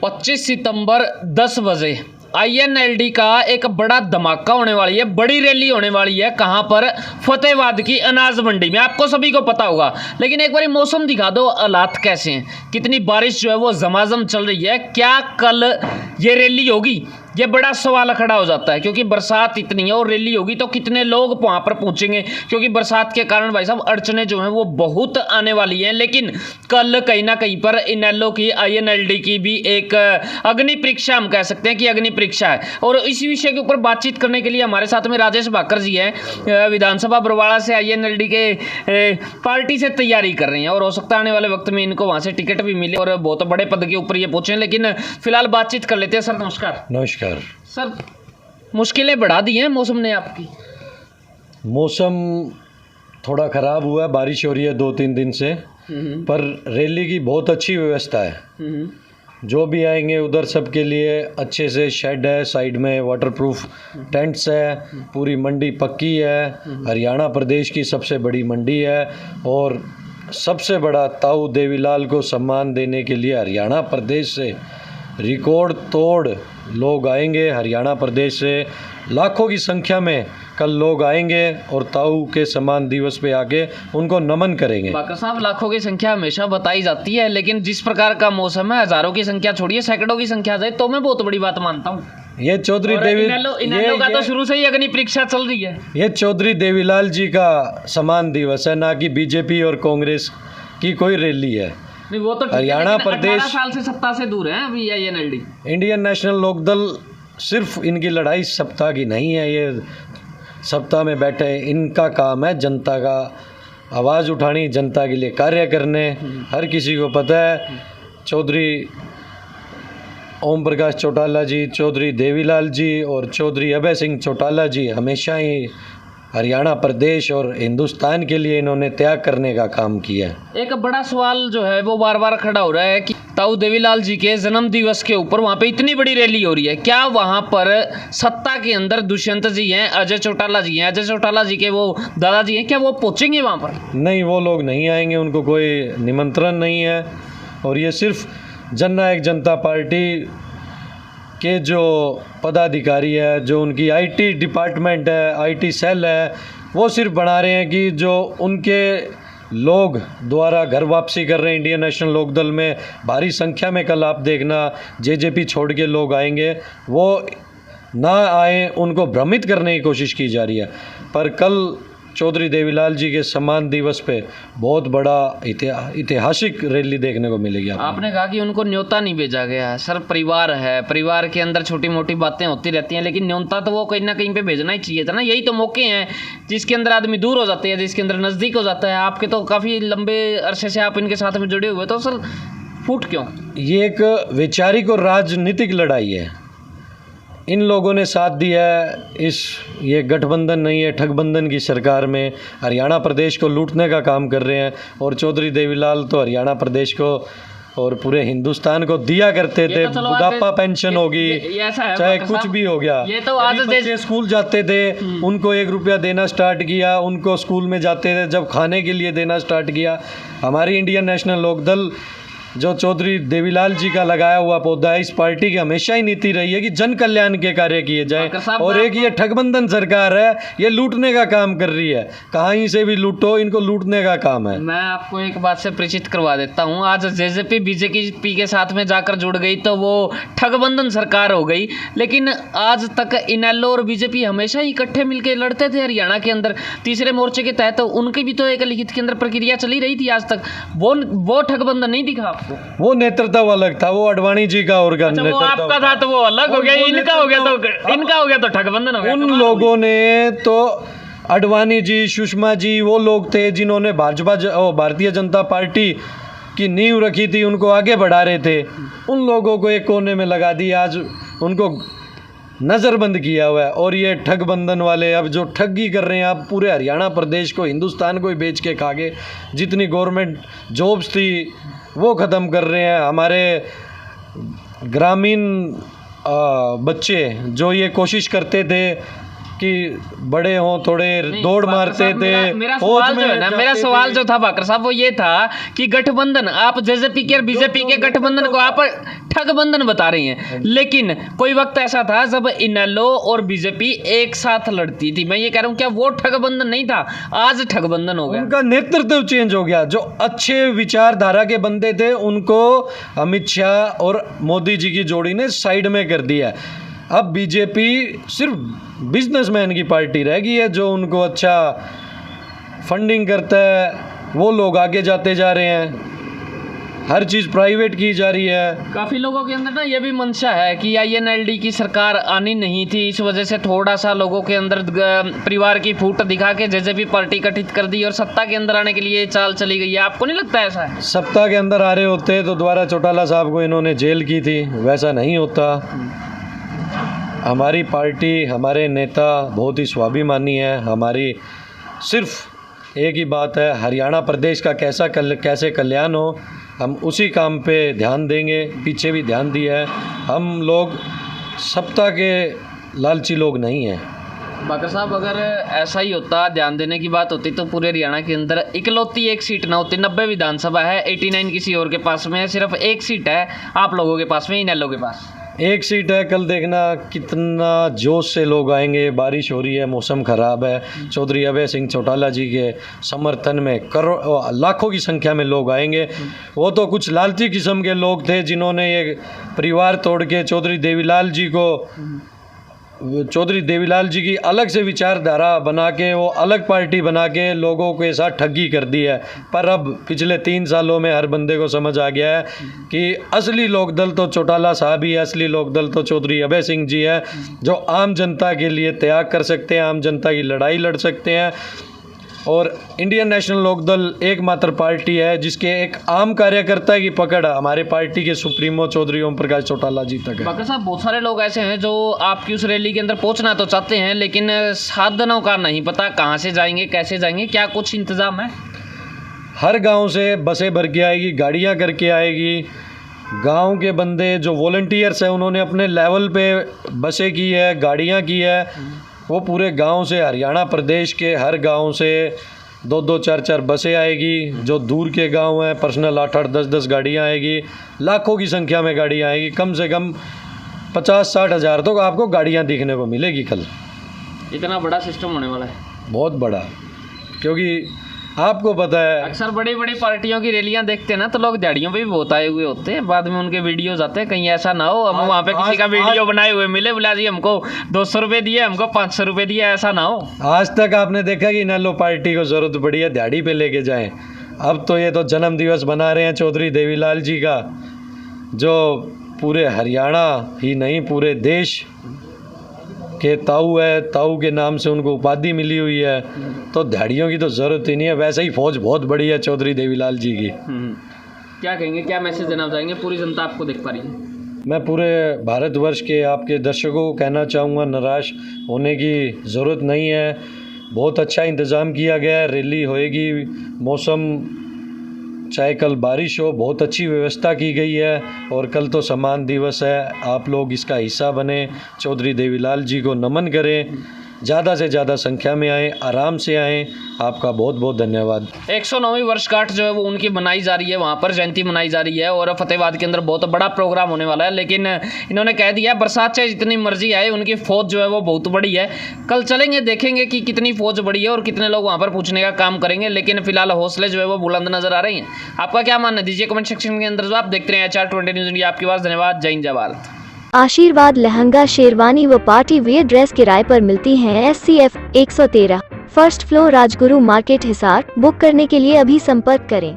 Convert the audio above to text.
25 सितंबर 10 बजे INLD का एक बड़ा धमाका होने वाली है, बड़ी रैली होने वाली है। कहां पर? फतेहाबाद की अनाज मंडी में। आपको सभी को पता होगा, लेकिन एक बार मौसम दिखा दो, हालात कैसे हैं, कितनी बारिश जो है वो झमाझम चल रही है। क्या कल ये रैली होगी? ये बड़ा सवाल खड़ा हो जाता है, क्योंकि बरसात इतनी है और रैली होगी तो कितने लोग वहां पर पहुंचेंगे, क्योंकि बरसात के कारण भाई साहब अड़चने जो हैं वो बहुत आने वाली हैं। लेकिन कल कहीं ना कहीं पर इनेलो की INLD की भी एक अग्नि परीक्षा, हम कह सकते हैं कि अग्नि परीक्षा है। और इसी विषय के ऊपर बातचीत करने के लिए हमारे साथ में राजेश भाकर जी हैं, विधानसभा बरवाड़ा से INLD के पार्टी से तैयारी कर रहे हैं, और हो सकता है आने वाले वक्त में इनको वहां से टिकट भी मिले और बहुत बड़े पद के ऊपर ये पहुंचे। लेकिन फिलहाल बातचीत कर लेते हैं। सर नमस्कार। नमस्कार सर, मुश्किलें बढ़ा दी हैं मौसम ने आपकी? मौसम थोड़ा ख़राब हुआ है, बारिश हो रही है 2-3 दिन से, पर रैली की बहुत अच्छी व्यवस्था है। जो भी आएंगे उधर सबके लिए अच्छे से शेड है, साइड में वाटरप्रूफ टेंट्स है, पूरी मंडी पक्की है। हरियाणा प्रदेश की सबसे बड़ी मंडी है, और सबसे बड़ा ताऊ देवीलाल को सम्मान देने के लिए हरियाणा प्रदेश से रिकॉर्ड तोड़ लोग आएंगे। हरियाणा प्रदेश से लाखों की संख्या में कल लोग आएंगे और ताऊ के सम्मान दिवस पे आके उनको नमन करेंगे। बाकर साहब, लाखों की संख्या हमेशा बताई जाती है, लेकिन जिस प्रकार का मौसम है, हजारों की संख्या छोड़िए, सैकड़ों की संख्या जाए तो मैं बहुत बड़ी बात मानता हूँ। ये चौधरी इनेलो का तो शुरू से ही अग्नि परीक्षा चल रही है। ये चौधरी देवीलाल जी का सम्मान दिवस है, ना कि बीजेपी और कांग्रेस की कोई रैली है। नहीं, वो तो हरियाणा प्रदेश 18 साल से सत्ता से दूर है अभी INLD। इंडियन नेशनल लोकदल सिर्फ इनकी लड़ाई सप्ताह की नहीं है, ये सप्ताह में बैठे इनका काम है जनता का आवाज़ उठानी, जनता के लिए कार्य करने। हर किसी को पता है चौधरी ओम प्रकाश चौटाला जी, चौधरी देवीलाल जी और चौधरी अभय सिंह चौटाला जी हमेशा ही हरियाणा प्रदेश और हिंदुस्तान के लिए इन्होंने त्याग करने का काम किया है। एक बड़ा सवाल जो है वो बार बार खड़ा हो रहा है कि ताऊ देवीलाल जी के जन्म दिवस के ऊपर वहाँ पे इतनी बड़ी रैली हो रही है, क्या वहाँ पर सत्ता के अंदर दुष्यंत जी हैं, अजय चौटाला जी हैं, अजय चौटाला जी के वो दादाजी हैं, क्या वो पहुँचेंगे वहाँ पर? नहीं, वो लोग नहीं आएंगे, उनको कोई निमंत्रण नहीं है। और ये सिर्फ जननायक जनता पार्टी के जो पदाधिकारी है, जो उनकी IT डिपार्टमेंट है, IT सेल है, वो सिर्फ बना रहे हैं कि जो उनके लोग द्वारा घर वापसी कर रहे हैं इंडियन नेशनल लोकदल में भारी संख्या में। कल आप देखना JJP छोड़ के लोग आएंगे, वो ना आए, उनको भ्रमित करने की कोशिश की जा रही है। पर कल चौधरी देवीलाल जी के सम्मान दिवस पे बहुत बड़ा ऐतिहासिक रैली देखने को मिलेगी। आपने कहा कि उनको न्योता नहीं भेजा गया है। सर, परिवार है, परिवार के अंदर छोटी मोटी बातें होती रहती हैं, लेकिन न्योता तो वो कहीं ना कहीं पे भेजना ही चाहिए था ना। यही तो मौके हैं जिसके अंदर आदमी दूर हो जाते हैं, जिसके अंदर नज़दीक हो जाता है। आपके तो काफ़ी लंबे अरसे से आप इनके साथ में जुड़े हुए, तो सर फूट क्यों? ये एक वैचारिक और राजनीतिक लड़ाई है। इन लोगों ने साथ दिया है ये गठबंधन नहीं है, ठगबंधन की सरकार में हरियाणा प्रदेश को लूटने का काम कर रहे हैं। और चौधरी देवीलाल तो हरियाणा प्रदेश को और पूरे हिंदुस्तान को दिया करते थे। तो बुढ़ापा पेंशन होगी, चाहे कुछ भी हो गया। ये तो आज बच्चे स्कूल जाते थे, उनको 1 रुपया देना स्टार्ट किया, उनको स्कूल में जाते थे जब खाने के लिए देना स्टार्ट किया। हमारी इंडियन नेशनल लोकदल जो चौधरी देवीलाल जी का लगाया हुआ पौधा है, इस पार्टी की हमेशा ही नीति रही है कि जन कल्याण के कार्य किए जाएं। और एक ये ठगबंधन सरकार है, ये लूटने का काम कर रही है। कहीं से भी लूटो, इनको लूटने का काम है। मैं आपको एक बात से परिचित करवा देता हूँ। आज JJP BJP के साथ में जाकर जुड़ गई तो वो ठगबंधन सरकार हो गई, लेकिन आज तक इनेलो और BJP हमेशा ही इकट्ठे मिलकर लड़ते थे हरियाणा के अंदर। तीसरे मोर्चे के तहत उनकी भी तो एक लिखित के अंदर प्रक्रिया चली रही थी आज तक। वो ठगबंधन नहीं दिखा। वो नेतृत्व अलग था, वो अडवाणी जी का और अच्छा, वो आपका था तो वो अलग हो गया, इनका हो गया तो ठगबंधन हो गया। उन लोगों ने तो अडवाणी जी, सुषमा जी वो लोग थे जिन्होंने भारतीय जनता पार्टी की नींव रखी थी, उनको आगे बढ़ा रहे थे। उन लोगों को एक कोने में लगा दिया, आज उनको नज़रबंद किया हुआ है। और ये ठगबंधन वाले अब जो ठगी कर रहे हैं, आप पूरे हरियाणा प्रदेश को, हिंदुस्तान को ही बेच के खा गए। जितनी गवर्नमेंट जॉब्स थी वो ख़त्म कर रहे हैं। हमारे ग्रामीण बच्चे जो ये कोशिश करते थे कि बड़े हों, थोड़े दौड़ मारते थे मेरा फौज सवाल जो है ना, मेरा सवाल जो था बाकर साहब वो ये था कि गठबंधन, आप जेजेपी के और बीजेपी के गठबंधन को आप ठगबंधन बता रही हैं, लेकिन कोई वक्त ऐसा था जब इनेलो और बीजेपी एक साथ लड़ती थी। मैं ये कह रहा हूँ क्या वो ठगबंधन नहीं था, आज ठगबंधन हो गया। उनका नेतृत्व चेंज हो गया। जो अच्छे विचारधारा के बंदे थे उनको अमित शाह और मोदी जी की जोड़ी ने साइड में कर दिया। अब बीजेपी सिर्फ बिजनेसमैन की पार्टी रह गई है, जो उनको अच्छा फंडिंग करता है वो लोग आगे जाते जा रहे हैं, हर चीज़ प्राइवेट की जा रही है। काफ़ी लोगों के अंदर ना ये भी मंशा है कि INLD की सरकार आनी नहीं थी, इस वजह से थोड़ा सा लोगों के अंदर परिवार की फूट दिखा के जेजेपी पार्टी गठित कर दी और सत्ता के अंदर आने के लिए चाल चली गई है। आपको नहीं लगता ऐसा है? सत्ता के अंदर आ रहे होते तो द्वारा चौटाला साहब को इन्होंने जेल की थी, वैसा नहीं होता। हमारी पार्टी, हमारे नेता बहुत ही स्वाभिमानी है। हमारी सिर्फ एक ही बात है, हरियाणा प्रदेश का कैसे कल्याण हो, हम उसी काम पे ध्यान देंगे। पीछे भी ध्यान दिया है। हम लोग सत्ता के लालची लोग नहीं हैं। बाकर साहब, अगर ऐसा ही होता, ध्यान देने की बात होती, तो पूरे हरियाणा के अंदर इकलौती एक सीट ना होती। 90 विधानसभा है, 89 किसी और के पास में है, सिर्फ एक सीट है आप लोगों के पास में, इनेलो के पास एक सीट है। कल देखना कितना जोश से लोग आएंगे। बारिश हो रही है, मौसम ख़राब है, चौधरी अभय सिंह चौटाला जी के समर्थन में लाखों की संख्या में लोग आएंगे। वो तो कुछ लालची किस्म के लोग थे जिन्होंने ये परिवार तोड़ के चौधरी देवीलाल जी की अलग से विचारधारा बना के, वो अलग पार्टी बना के लोगों के साथ ठगी कर दी है। पर अब पिछले 3 सालों में हर बंदे को समझ आ गया है कि असली लोकदल तो चौटाला साहब ही है, असली लोकदल तो चौधरी अभय सिंह जी है, जो आम जनता के लिए त्याग कर सकते हैं, आम जनता की लड़ाई लड़ सकते हैं। और इंडियन नेशनल लोकदल एकमात्र पार्टी है जिसके एक आम कार्यकर्ता की पकड़ हमारे पार्टी के सुप्रीमो चौधरी ओम प्रकाश चौटाला जी तक है। बाकर साहब, बहुत सारे लोग ऐसे हैं जो आपकी उस रैली के अंदर पहुंचना तो चाहते हैं, लेकिन साधनों का नहीं पता, कहां से जाएंगे, कैसे जाएंगे, क्या कुछ इंतजाम है? हर गांव से बसें भर के आएगी, गाड़ियां करके आएगी। गांव के बंदे जो वॉलंटियर्स हैं उन्होंने अपने लेवल पे बसें की है, गाड़ियां की है। वो पूरे गांव से, हरियाणा प्रदेश के हर गांव से 2-2, 4-4 बसें आएगी। जो दूर के गांव हैं, पर्सनल 8-8, 10-10 गाड़ियां आएगी। लाखों की संख्या में गाड़ियां आएगी। कम से कम 50-60 हज़ार तो आपको गाड़ियां दिखने को मिलेगी कल। इतना बड़ा सिस्टम होने वाला है? बहुत बड़ा, क्योंकि आपको पता है अक्सर बड़ी बड़ी पार्टियों की रैलियां देखते हैं ना, तो लोग दिहाड़ियों पे भी बहुत आए हुए होते हैं, बाद में उनके वीडियोज आते हैं। कहीं ऐसा ना हो हम वहाँ पे किसी का वीडियो बनाए हुए मिले, बोला जी हमको 200 रुपये दिए, हमको 500 रुपये दिए, ऐसा ना हो। आज तक आपने देखा कि इनेलो पार्टी को ज़रूरत पड़ी है दिहाड़ी पे लेके जाएं। अब तो ये तो जन्म दिवस बना रहे हैं चौधरी देवीलाल जी का, जो पूरे हरियाणा ही नहीं पूरे देश के ताऊ है। ताऊ के नाम से उनको उपाधि मिली हुई है, तो दिहाड़ियों की तो ज़रूरत ही नहीं है। वैसे ही फौज बहुत बड़ी है चौधरी देवीलाल जी की। क्या कहेंगे, क्या मैसेज देना चाहेंगे? पूरी जनता आपको देख पा रही है। मैं पूरे भारतवर्ष के आपके दर्शकों को कहना चाहूँगा, निराश होने की ज़रूरत नहीं है। बहुत अच्छा इंतज़ाम किया गया है, रैली होएगी। मौसम चाहे कल बारिश हो, बहुत अच्छी व्यवस्था की गई है। और कल तो सम्मान दिवस है, आप लोग इसका हिस्सा बने, चौधरी देवीलाल जी को नमन करें, ज़्यादा से ज़्यादा संख्या में आएँ, आराम से आएँ। आपका बहुत बहुत धन्यवाद। 109वीं वर्षगांठ जो है वो उनकी मनाई जा रही है, वहाँ पर जयंती मनाई जा रही है और फतेहाबाद के अंदर बहुत बड़ा प्रोग्राम होने वाला है। लेकिन इन्होंने कह दिया बरसात चाहे जितनी मर्जी आए, उनकी फ़ौज जो है वो बहुत बड़ी है। कल चलेंगे, देखेंगे कि कितनी फ़ौज बड़ी है और कितने लोग वहाँ पर पूछने का काम करेंगे। लेकिन फिलहाल हौसले जो है वो बुलंद नजर आ रही हैं। आपका क्या मानना है, दीजिए कमेंट सेक्शन के अंदर। जो आप देखते हैं HR20 न्यूज़ इंडिया, आपके पास। धन्यवाद। जय हिंद, जय भारत। आशीर्वाद लहंगा, शेरवानी व पार्टी वेयर ड्रेस किराए पर मिलती हैं। SCF 113, first floor, Rajguru market, Hisar. Book करने के लिए अभी संपर्क करें।